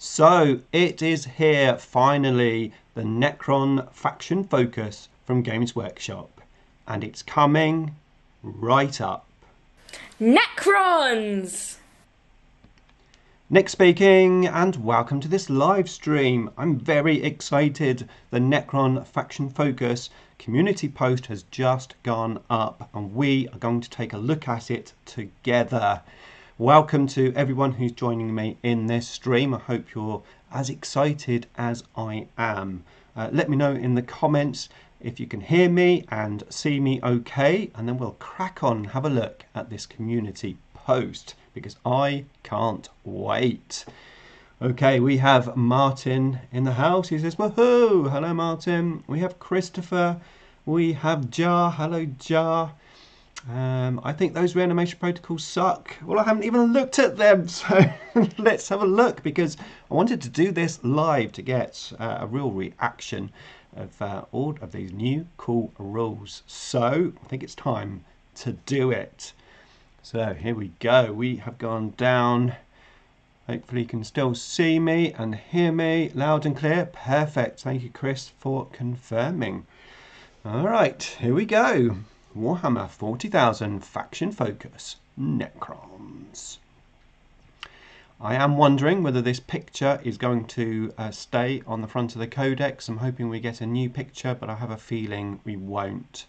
So it is here finally, the Necron faction focus from Games Workshop, and it's coming right up. Necrons! Nick speaking, and welcome to this live stream. I'm very excited. The Necron faction focus community post has just gone up, and we are going to take a look at it together. Welcome to everyone who's joining me in this stream. I hope you're as excited as I am. Let me know in the comments if you can hear me and see me okay, and then we'll crack on and have a look at this community post because I can't wait. Okay, we have Martin in the house. He says, woohoo! Hello, Martin. We have Christopher. We have Jar. Hello, Jar. I think those reanimation protocols suck. Well, I haven't even looked at them, so let's have a look because I wanted to do this live to get a real reaction of all of these new cool rules. So I think it's time to do it. So here we go. We have gone down. Hopefully you can still see me and hear me loud and clear. Perfect. Thank you, Chris, for confirming. All right, here we go. Warhammer 40,000 faction focus, Necrons. I am wondering whether this picture is going to stay on the front of the codex. I'm hoping we get a new picture, but I have a feeling we won't.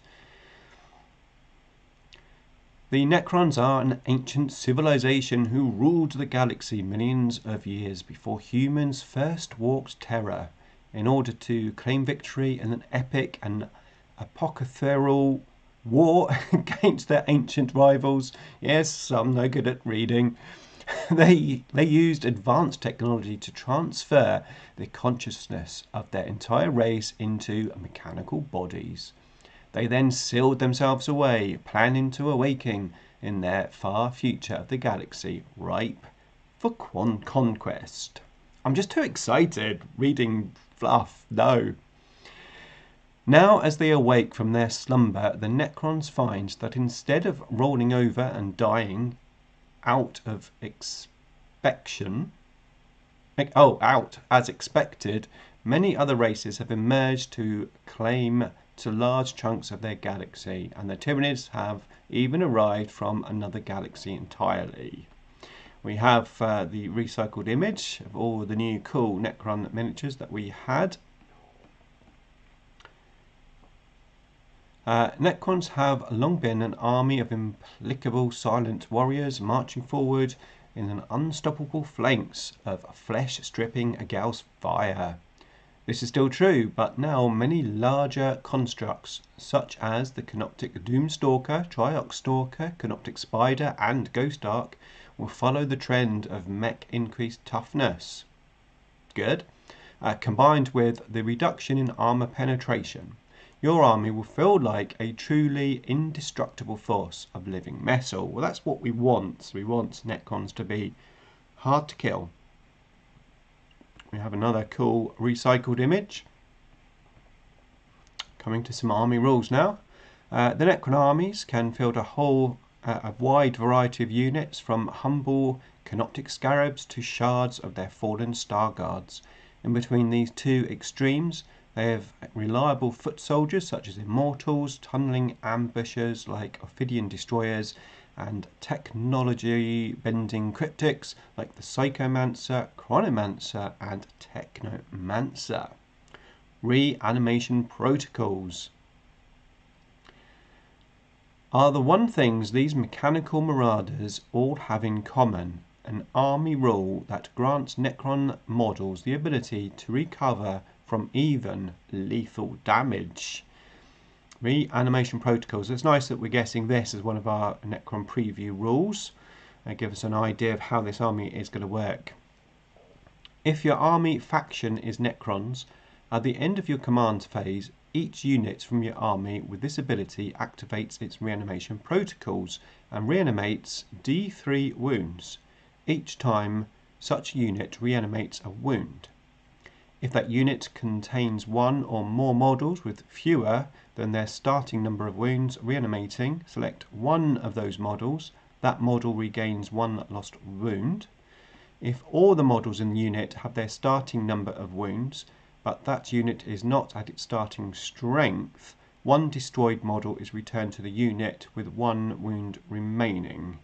The Necrons are an ancient civilization who ruled the galaxy millions of years before humans first walked Terra in order to claim victory in an epic and apocalyptic war against their ancient rivals. Yes, I'm no good at reading. They used advanced technology to transfer the consciousness of their entire race into mechanical bodies. They then sealed themselves away, planning to awaken in their far future of the galaxy, ripe for conquest. I'm just too excited reading fluff. No. Now, as they awake from their slumber, the Necrons find that instead of rolling over and dying out as expected, many other races have emerged to claim to large chunks of their galaxy, and the Tyranids have even arrived from another galaxy entirely. We have the recycled image of all the new cool Necron miniatures that we had. Necrons have long been an army of implacable silent warriors marching forward in an unstoppable phalanx of flesh-stripping Gauss fire. This is still true, but now many larger constructs, such as the Canoptic Doomstalker, Triox Stalker, Canoptic Spider, and Ghost Ark, will follow the trend of mech increased toughness. Good. Combined with the reduction in armor penetration, your army will feel like a truly indestructible force of living metal. Well, that's what we want. We want Necrons to be hard to kill. We have another cool recycled image. Coming to some army rules now. The Necron armies can field a wide variety of units, from humble canoptic scarabs to shards of their fallen star guards. In between these two extremes, they have reliable foot soldiers such as immortals, tunneling ambushers like Ophidian destroyers, and technology-bending cryptics like the Psychomancer, Chronomancer, and Technomancer. Reanimation protocols are the one things these mechanical marauders all have in common. An army rule that grants Necron models the ability to recover from even lethal damage. Reanimation protocols. It's nice that we're getting this as one of our Necron preview rules. Give us an idea of how this army is going to work. If your army faction is Necrons, at the end of your command phase, each unit from your army with this ability activates its reanimation protocols and reanimates D3 wounds each time such unit reanimates a wound. If that unit contains one or more models with fewer than their starting number of wounds reanimating, select one of those models. That model regains one lost wound. If all the models in the unit have their starting number of wounds, but that unit is not at its starting strength, one destroyed model is returned to the unit with 1 wound remaining.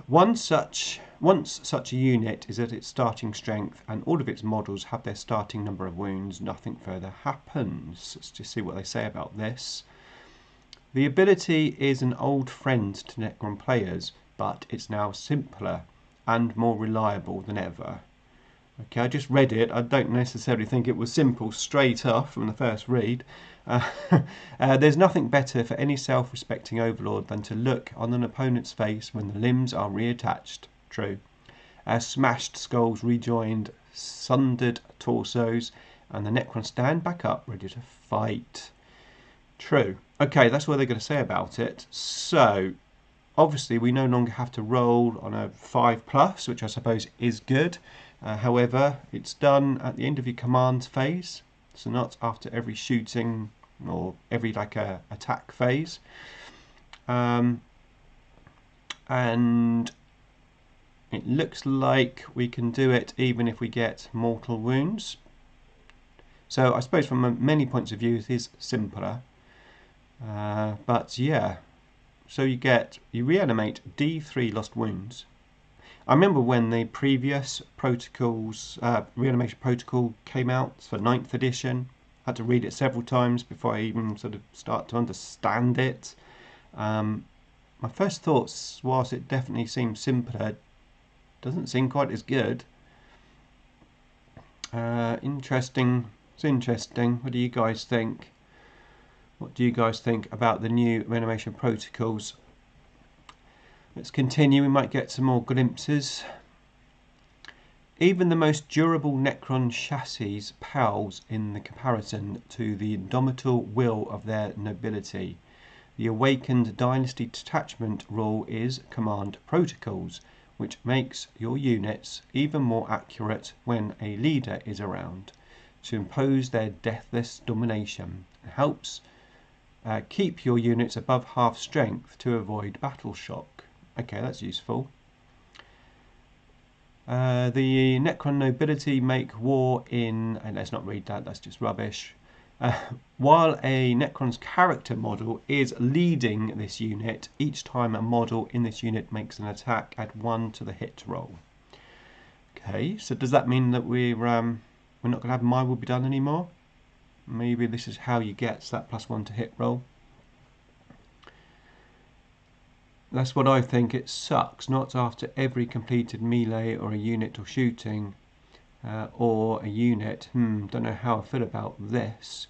Once such a unit is at its starting strength and all of its models have their starting number of wounds, nothing further happens. Let's just see what they say about this. The ability is an old friend to Necron players, but it's now simpler and more reliable than ever. Okay, I just read it. I don't necessarily think it was simple straight off from the first read. There's nothing better for any self-respecting overlord than to look on an opponent's face when the limbs are reattached. True. Smashed skulls rejoined, sundered torsos, and the Necrons stand back up ready to fight. True. Okay, that's what they're going to say about it. So, obviously we no longer have to roll on a 5+, which I suppose is good. However, it's done at the end of your command phase, so not after every shooting or every attack phase. And it looks like we can do it even if we get mortal wounds. So I suppose from many points of view it is simpler. But yeah, so you reanimate D3 lost wounds. I remember when the previous protocols, reanimation protocol came out for 9th edition. I had to read it several times before I even sort of start to understand it. My first thoughts, whilst it definitely seems simpler, doesn't seem quite as good. Interesting. It's interesting. What do you guys think? What do you guys think about the new reanimation protocols? Let's continue, we might get some more glimpses. Even the most durable Necron chassis pales in the comparison to the indomitable will of their nobility. The awakened dynasty detachment rule is command protocols, which makes your units even more accurate when a leader is around, to impose their deathless domination. It helps keep your units above half strength to avoid battle shock. Okay, that's useful. The Necron nobility make war in... and let's not read that, that's just rubbish. While a Necron's character model is leading this unit, each time a model in this unit makes an attack, add 1 to the hit roll. Okay, so does that mean that we're not going to have My Will Be Done anymore? Maybe this is how you get that +1 to hit roll. That's what I think. It sucks not after every completed melee or a unit or shooting or a unit. Don't know how I feel about this.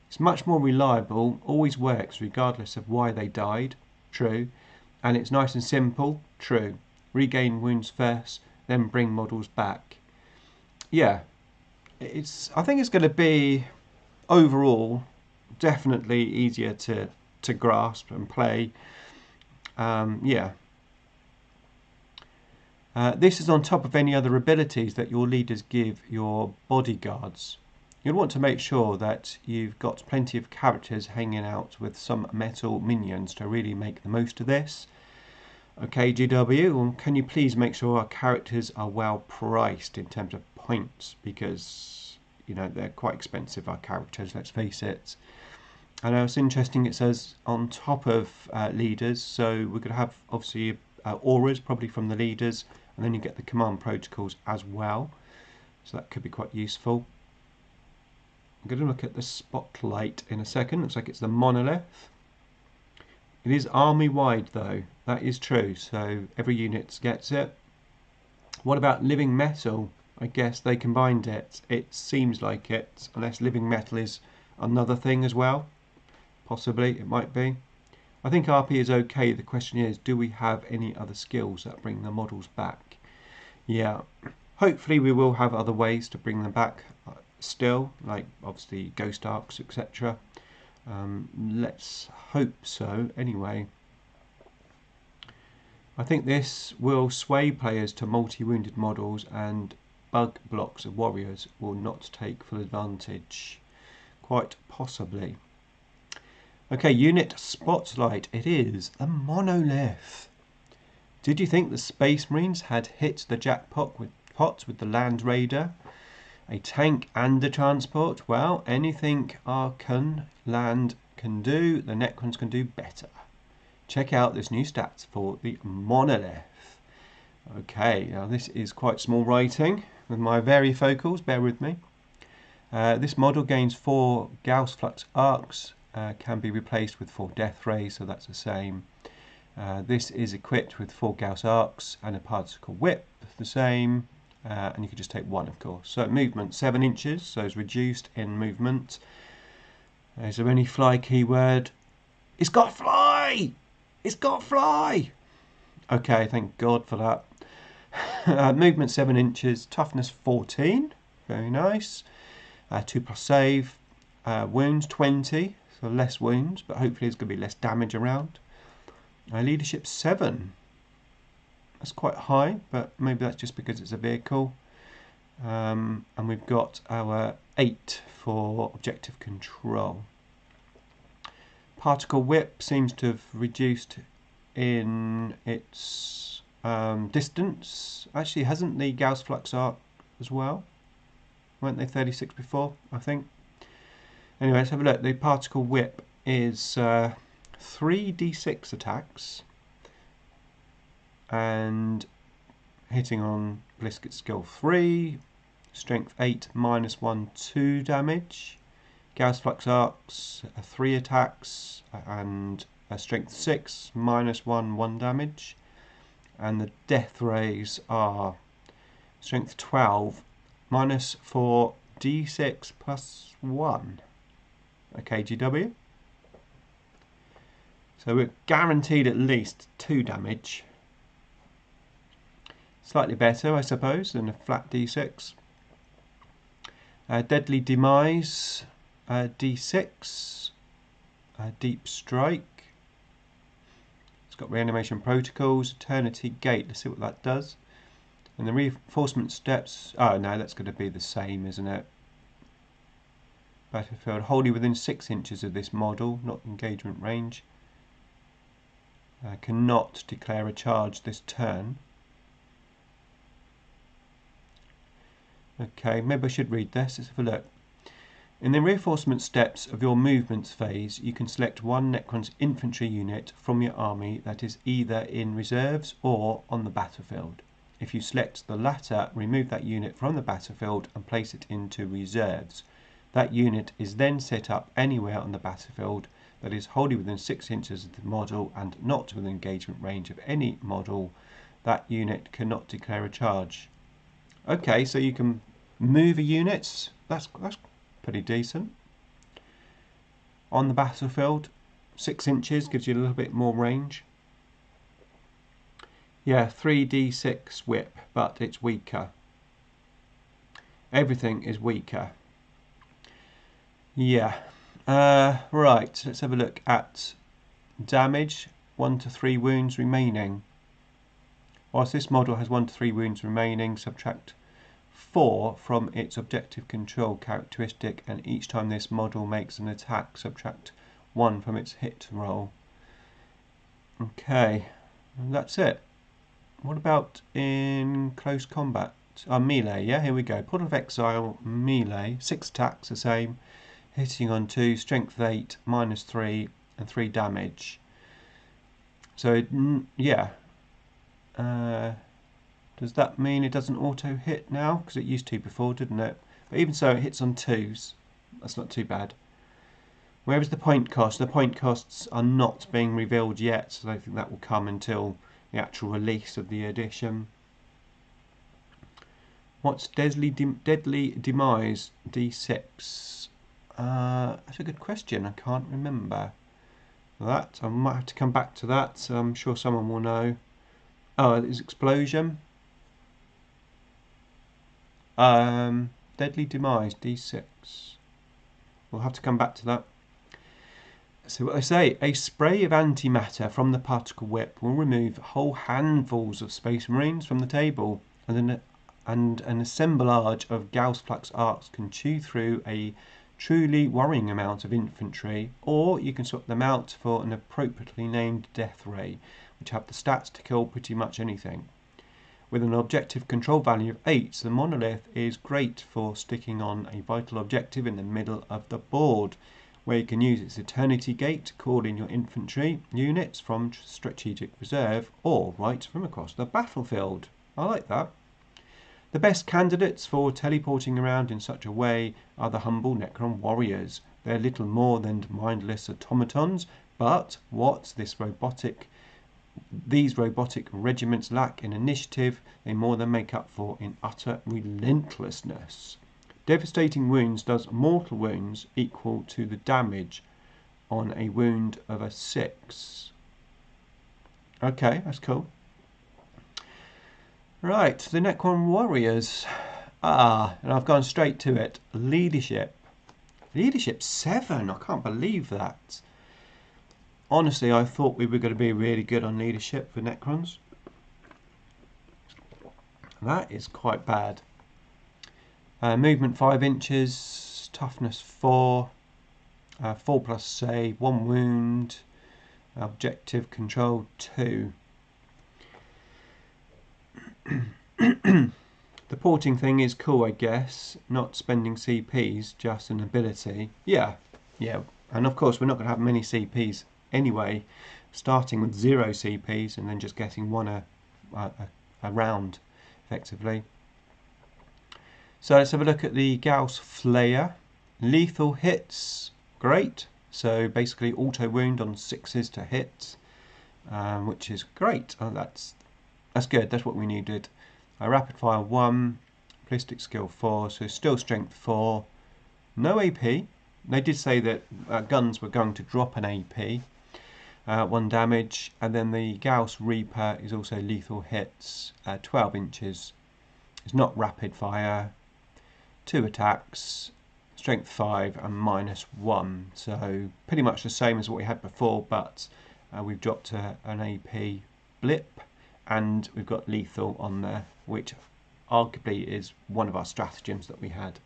It's much more reliable, always works regardless of why they died. True. And it's nice and simple. True. Regain wounds first, then bring models back. Yeah. I think it's going to be overall definitely easier to grasp and play. Yeah. This is on top of any other abilities that your leaders give your bodyguards. You'll want to make sure that you've got plenty of characters hanging out with some metal minions to really make the most of this. Okay, GW, can you please make sure our characters are well priced in terms of points, because you know they're quite expensive, our characters, let's face it. I know it's interesting, it says on top of leaders, so we're going to have obviously auras probably from the leaders, and then you get the command protocols as well, so that could be quite useful. I'm going to look at the spotlight in a second. Looks like it's the monolith. It is army wide though, that is true, so every unit gets it. What about living metal? I guess they combined it. It seems like it, unless living metal is another thing as well. Possibly, it might be. I think RP is okay. The question is, do we have any other skills that bring the models back? Yeah, hopefully we will have other ways to bring them back still, like obviously ghost arcs, etc. Let's hope so, anyway. I think this will sway players to multi-wounded models, and bug blocks of warriors will not take full advantage. Quite possibly. Okay, unit spotlight. It is a monolith. Did you think the Space Marines had hit the jackpot with the Land Raider, a tank and a transport? Well, anything Archon land can do, the Necrons can do better. Check out this new stats for the Monolith. Okay, now this is quite small writing with my varifocals, bear with me. This model gains 4 Gauss Flux arcs, can be replaced with 4 Death Rays, so that's the same. This is equipped with 4 Gauss arcs and a particle whip, the same, and you can just take 1, of course. So movement 7 inches, so it's reduced in movement. Is there any fly keyword? It's got fly! It's got fly! Okay, thank God for that. Movement 7 inches, toughness 14, very nice. 2+ save, wounds 20, so less wounds, but hopefully there's going to be less damage around. Leadership 7, that's quite high, but maybe that's just because it's a vehicle. And we've got our 8 for objective control. Particle whip seems to have reduced in its distance. Actually, hasn't the Gauss Flux arc as well? Weren't they 36 before, I think? Anyway, let's have a look. The particle whip is 3d6 attacks and hitting on ballistic skill 3, strength 8, -1, 2 damage. Gauss Flux arcs 3 attacks and strength 6, -1, 1 damage. And the death rays are strength 12, -4 d6 +1. Okay, GW. So we're guaranteed at least 2 damage. Slightly better, I suppose, than a flat d6. Deadly Demise, d6. Deep Strike. It's got Reanimation Protocols, Eternity Gate. Let's see what that does. And the reinforcement steps. Oh no, that's going to be the same, isn't it? Battlefield wholly within 6 inches of this model, not engagement range. Cannot declare a charge this turn. Okay, maybe I should read this. Let's have a look. In the reinforcement steps of your movements phase, you can select one Necron's infantry unit from your army that is either in reserves or on the battlefield. If you select the latter, remove that unit from the battlefield and place it into reserves. That unit is then set up anywhere on the battlefield that is wholly within 6 inches of the model and not within engagement range of any model. That unit cannot declare a charge. Okay, so you can move a unit. That's pretty decent. On the battlefield, 6 inches gives you a little bit more range. Yeah, 3d6 whip, but it's weaker. Everything is weaker. Yeah. Right, let's have a look at damage. 1 to 3 wounds remaining. Whilst this model has 1 to 3 wounds remaining, subtract 4 from its objective control characteristic, and each time this model makes an attack, subtract 1 from its hit roll. Okay, and that's it. What about in close combat? Melee, yeah, here we go. Port of Exile, melee, 6 attacks, the same. Hitting on 2, strength 8, -3, and 3 damage. So, yeah. Does that mean it doesn't auto hit now? Because it used to before, didn't it? But even so, it hits on 2s. That's not too bad. Where is the point cost? The point costs are not being revealed yet, so I don't think that will come until the actual release of the edition. What's Deadly Demise D6? That's a good question. I can't remember that. I might have to come back to that. I'm sure someone will know. Oh, it's Explosion. Deadly Demise D6. We'll have to come back to that. So what they say, a spray of antimatter from the particle whip will remove whole handfuls of Space Marines from the table, and an assemblage of Gauss Flux arcs can chew through a truly worrying amount of infantry, or you can swap them out for an appropriately named death ray. which have the stats to kill pretty much anything. With an objective control value of 8, the monolith is great for sticking on a vital objective in the middle of the board, where you can use its Eternity Gate to call in your infantry units from strategic reserve or right from across the battlefield. I like that. The best candidates for teleporting around in such a way are the humble Necron warriors. They're little more than mindless automatons, but what these robotic regiments lack in initiative, they more than make up for in utter relentlessness. Devastating wounds does mortal wounds equal to the damage on a wound of a 6. Okay, that's cool. Right, the Necron warriors. And I've gone straight to it. Leadership. Leadership 7, I can't believe that. Honestly, I thought we were going to be really good on leadership for Necrons. That is quite bad. Movement 5 inches, toughness 4, 4 plus save, 1 wound, objective control 2. The porting thing is cool, I guess. Not spending CPs, just an ability. Yeah. And of course, we're not going to have many CPs anyway, starting with 0 CPs and then just getting one a round, effectively. So let's have a look at the Gauss Flayer. Lethal hits, great. So basically auto wound on 6s to hit, which is great. Oh, that's good. That's what we needed. Rapid fire 1, ballistic skill 4, so still strength 4. No AP. They did say that guns were going to drop an AP. 1 damage, and then the Gauss Reaper is also lethal hits, 12 inches. It's not rapid fire. 2 attacks, strength 5 and -1, so pretty much the same as what we had before, but we've dropped an AP blip and we've got lethal on there, which arguably is one of our stratagems that we had.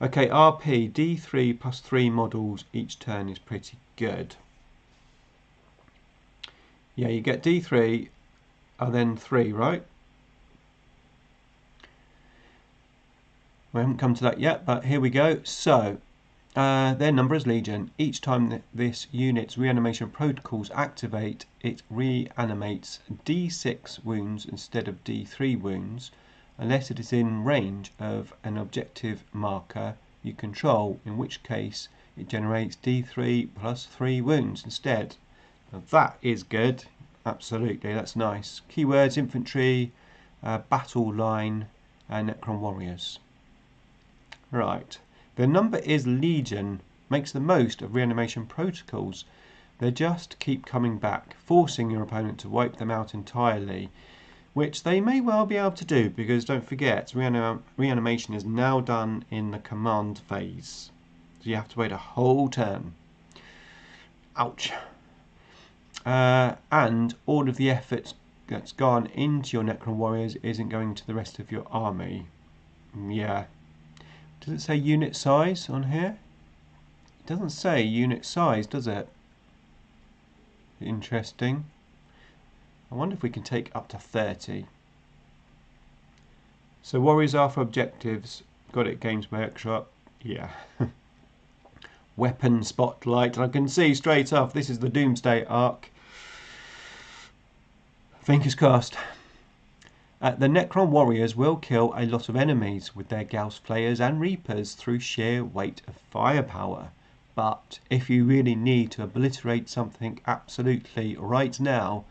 Okay, RP, D3 plus 3 models each turn is pretty good. Yeah, you get D3 and then 3, right? We haven't come to that yet, but here we go. So, their number is Legion. Each time this unit's reanimation protocols activate, it reanimates D6 wounds instead of D3 wounds, unless it is in range of an objective marker you control, in which case it generates D3 plus 3 wounds instead. Now that is good. Absolutely, that's nice. Keywords: infantry, battle line, and Necron warriors. Right, their number is Legion, makes the most of reanimation protocols. They just keep coming back, forcing your opponent to wipe them out entirely, which they may well be able to do, because don't forget, reanimation is now done in the command phase. So you have to wait a whole turn. Ouch. And all of the effort that's gone into your Necron warriors isn't going to the rest of your army. Yeah. Does it say unit size on here? It doesn't say unit size, does it? Interesting. I wonder if we can take up to 30. So warriors are for objectives. Got it, Games Workshop. Yeah. Weapon spotlight. I can see straight off this is the Doomsday Arc. Fingers crossed. The Necron warriors will kill a lot of enemies with their Gauss Flayers and Reapers through sheer weight of firepower. But if you really need to obliterate something absolutely right now,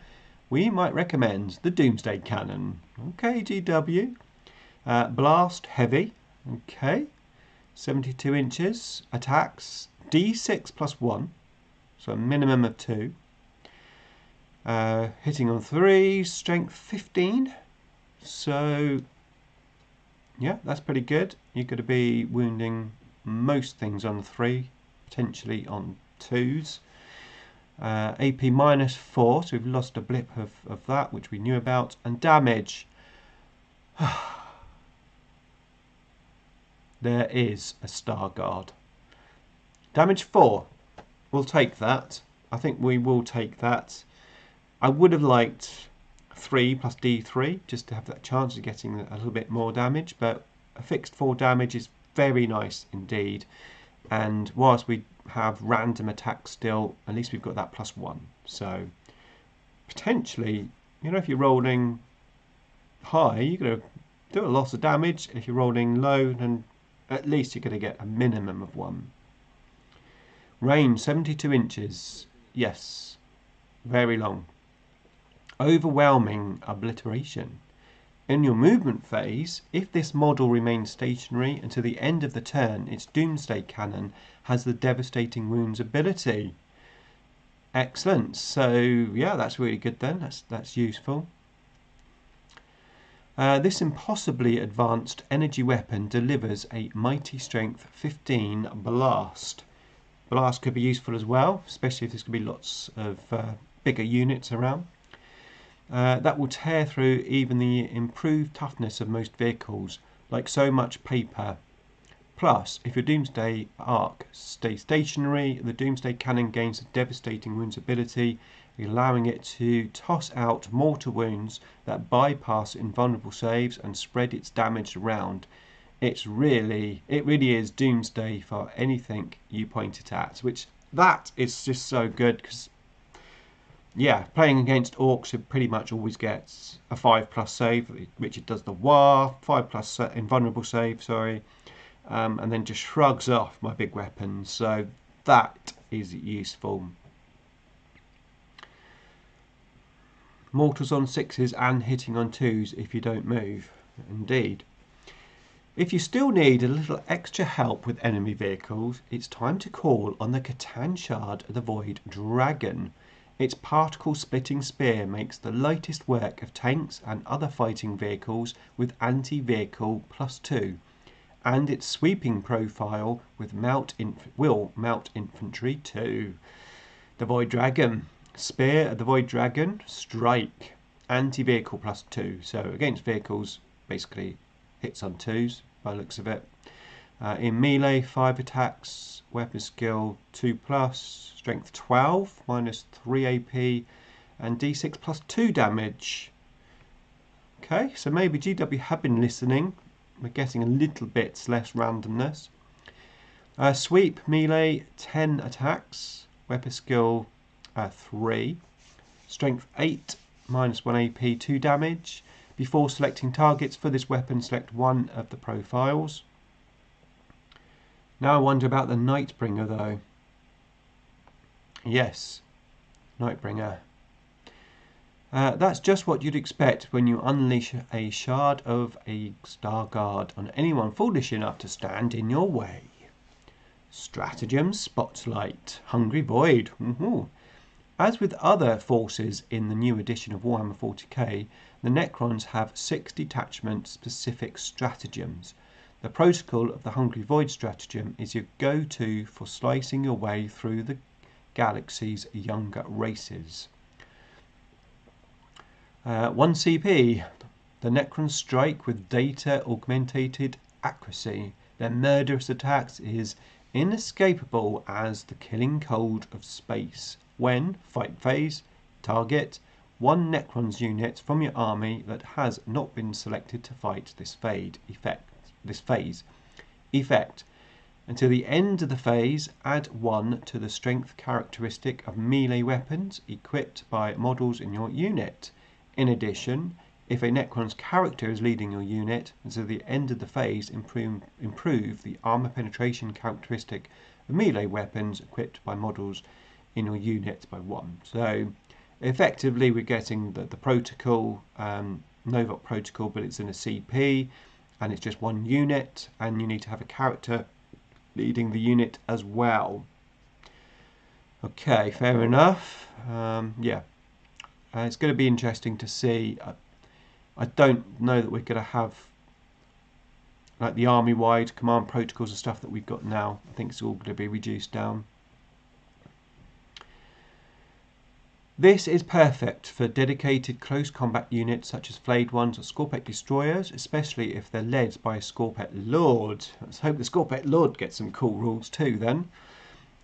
we might recommend the Doomsday Cannon. Okay, GW. Blast Heavy. Okay. 72 inches. Attacks. D6 plus 1. So a minimum of 2. Hitting on 3. Strength 15. So, yeah, that's pretty good. You're going to be wounding most things on 3, potentially on 2s. AP -4, so we've lost a blip of that, which we knew about. And damage. There is a Star Guard. Damage 4. We'll take that. I think we will take that. I would have liked 3 plus D3 just to have that chance of getting a little bit more damage, but a fixed 4 damage is very nice indeed. And whilst we have random attacks still, at least we've got that +1. So potentially, you know, if you're rolling high, you're going to do a lot of damage. If you're rolling low, then at least you're going to get a minimum of 1. Range 72 inches. Yes, very long. Overwhelming obliteration. In your movement phase, if this model remains stationary until the end of the turn, its Doomsday Cannon has the Devastating Wounds ability. Excellent. So yeah, that's really good then. That's useful. This impossibly advanced energy weapon delivers a mighty strength 15 blast. Blast could be useful as well, especially if there's going to be lots of bigger units around. That will tear through even the improved toughness of most vehicles, like so much paper. Plus, if your Doomsday Arc stays stationary, the Doomsday Cannon gains the Devastating Wounds ability, allowing it to toss out mortal wounds that bypass invulnerable saves and spread its damage around. It really is Doomsday for anything you point it at, which that is just so good because, yeah, playing against orcs, it pretty much always gets a 5+ save, which it does the WAR, 5+ invulnerable save, sorry, and then just shrugs off my big weapons, so that is useful. Mortals on 6s and hitting on 2s if you don't move, indeed. If you still need a little extra help with enemy vehicles, it's time to call on the Catan Shard of the Void Dragon. Its particle-splitting spear makes the lightest work of tanks and other fighting vehicles with anti-vehicle +2, and its sweeping profile will mount infantry too. The Void Dragon. Spear of the Void Dragon, strike, anti-vehicle +2. So against vehicles, basically hits on 2s by the looks of it. In melee, 5 attacks, weapon skill 2+, strength 12, -3 AP, and d6 +2 damage. Okay, so maybe GW have been listening. We're getting a little bit less randomness. Sweep, melee, 10 attacks, weapon skill 3, strength 8, -1 AP, 2 damage. Before selecting targets for this weapon, select one of the profiles. Now I wonder about the Nightbringer though. Yes, Nightbringer. That's just what you'd expect when you unleash a shard of a Star Guard on anyone foolish enough to stand in your way. Stratagem Spotlight. Hungry Void. As with other forces in the new edition of Warhammer 40k, the Necrons have 6 detachment-specific stratagems. The protocol of the Hungry Void stratagem is your go-to for slicing your way through the galaxy's younger races. 1 CP. The Necrons strike with data-augmented accuracy. Their murderous attacks is inescapable as the killing cold of space. When, fight phase, target 1 Necrons unit from your army that has not been selected to fight this phase. Effect. Until the end of the phase, add 1 to the strength characteristic of melee weapons equipped by models in your unit. In addition, if a Necron's character is leading your unit, until the end of the phase, improve the armor penetration characteristic of melee weapons equipped by models in your unit by 1. So effectively we're getting the protocol, Novok protocol, but it's in a CP and it's just 1 unit, and you need to have a character leading the unit as well. Okay, fair enough. Yeah, it's going to be interesting to see. I don't know that we're going to have like the army-wide command protocols and stuff that we've got now. I think it's all going to be reduced down. This is perfect for dedicated close combat units such as flayed ones or Scorpet destroyers, especially if they're led by a Scorpet Lord. Let's hope the Scorpet Lord gets some cool rules too then.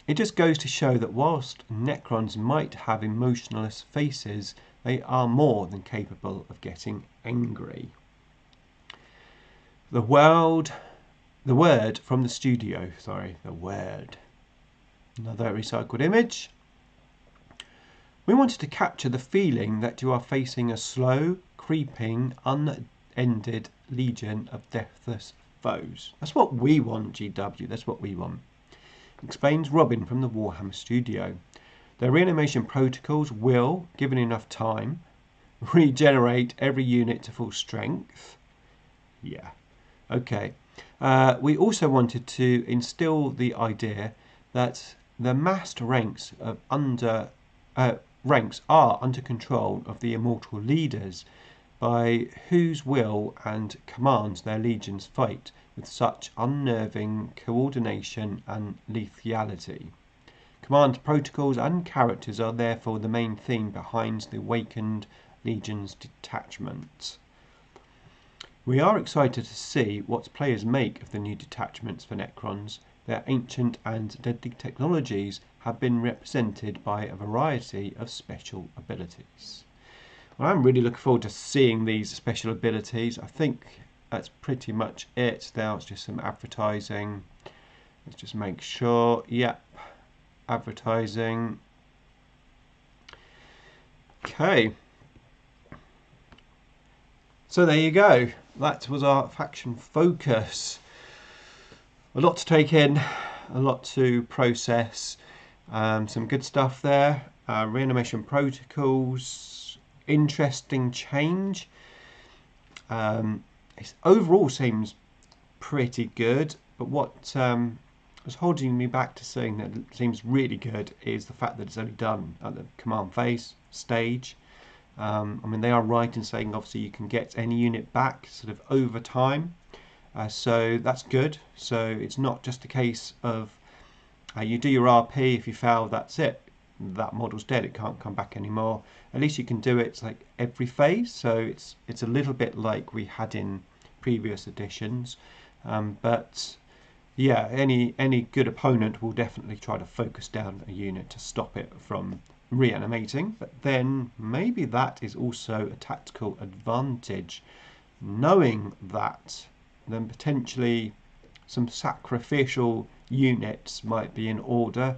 It just goes to show that whilst Necrons might have emotionless faces, they are more than capable of getting angry. The word from the studio, the word. Another recycled image. We wanted to capture the feeling that you are facing a slow, creeping, unended legion of deathless foes. That's what we want, GW, that's what we want. Explains Robin from the Warhammer studio. Their reanimation protocols will, given enough time, regenerate every unit to full strength. Yeah, okay. We also wanted to instill the idea that the massed ranks of ranks are under control of the immortal leaders, by whose will and commands their legions fight with such unnerving coordination and lethality. Command protocols and characters are therefore the main theme behind the awakened legions detachment. We are excited to see what players make of the new detachments for Necrons. Their ancient and deadly technologies have been represented by a variety of special abilities. Well, I'm really looking forward to seeing these special abilities. I think that's pretty much it. Now it's just some advertising. Let's just make sure. Yep, advertising. Okay. So there you go. That was our faction focus. A lot to take in, a lot to process. Some good stuff there. Reanimation protocols, interesting change. It overall seems pretty good, but what was holding me back to saying that it seems really good is the fact that it's only done at the command phase stage. I mean, they are right in saying obviously you can get any unit back sort of over time. So that's good. So it's not just a case of you do your RP, if you fail, that's it. That model's dead, it can't come back anymore. At least you can do it like every phase, so it's a little bit like we had in previous editions. But yeah, any good opponent will definitely try to focus down a unit to stop it from reanimating. But then maybe that is also a tactical advantage. Knowing that, then potentially some sacrificial units might be in order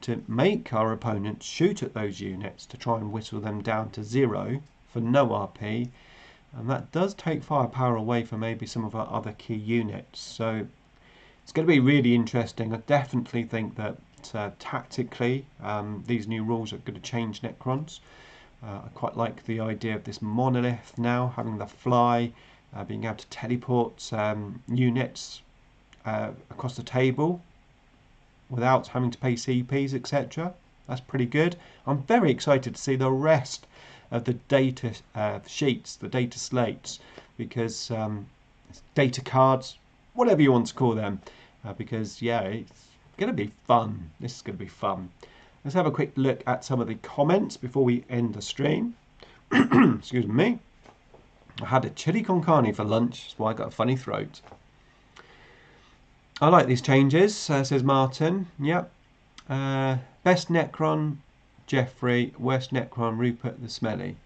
to make our opponents shoot at those units to try and whittle them down to 0 for no RP, and that does take firepower away from maybe some of our other key units. So it's going to be really interesting. I definitely think that tactically these new rules are going to change Necrons. I quite like the idea of this monolith now, having the fly, being able to teleport units across the table without having to pay CPs, etc. That's pretty good. I'm very excited to see the rest of the data sheets, the data slates, because data cards, whatever you want to call them, because yeah, it's going to be fun. This is going to be fun. Let's have a quick look at some of the comments before we end the stream. Excuse me. I had a chili con carne for lunch, that's why I got a funny throat. I like these changes, says Martin. Yep. Best Necron, Jeffrey. Worst Necron, Rupert the Smelly.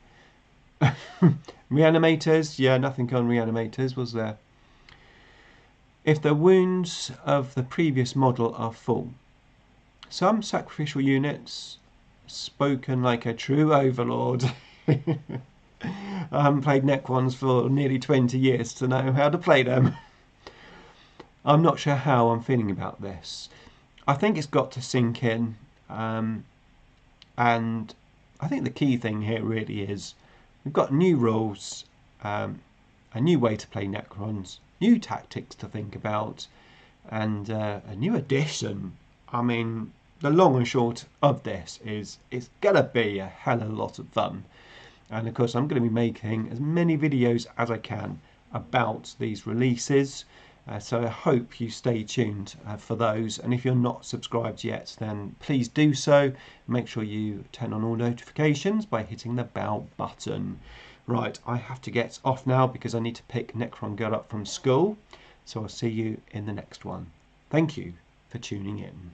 Reanimators, yeah, nothing on reanimators, was there? If the wounds of the previous model are full. Some sacrificial units, spoken like a true overlord. I haven't played Necrons for nearly 20 years to know how to play them. I'm not sure how I'm feeling about this. I think it's got to sink in, and I think the key thing here really is we've got new rules, a new way to play Necrons, new tactics to think about, and a new addition. I mean, the long and short of this is it's going to be a hell of a lot of fun. And of course I'm going to be making as many videos as I can about these releases. So I hope you stay tuned for those, and if you're not subscribed yet, then please do so. Make sure you turn on all notifications by hitting the bell button. Right, I have to get off now because I need to pick Necron Girl up from school, so I'll see you in the next one. Thank you for tuning in.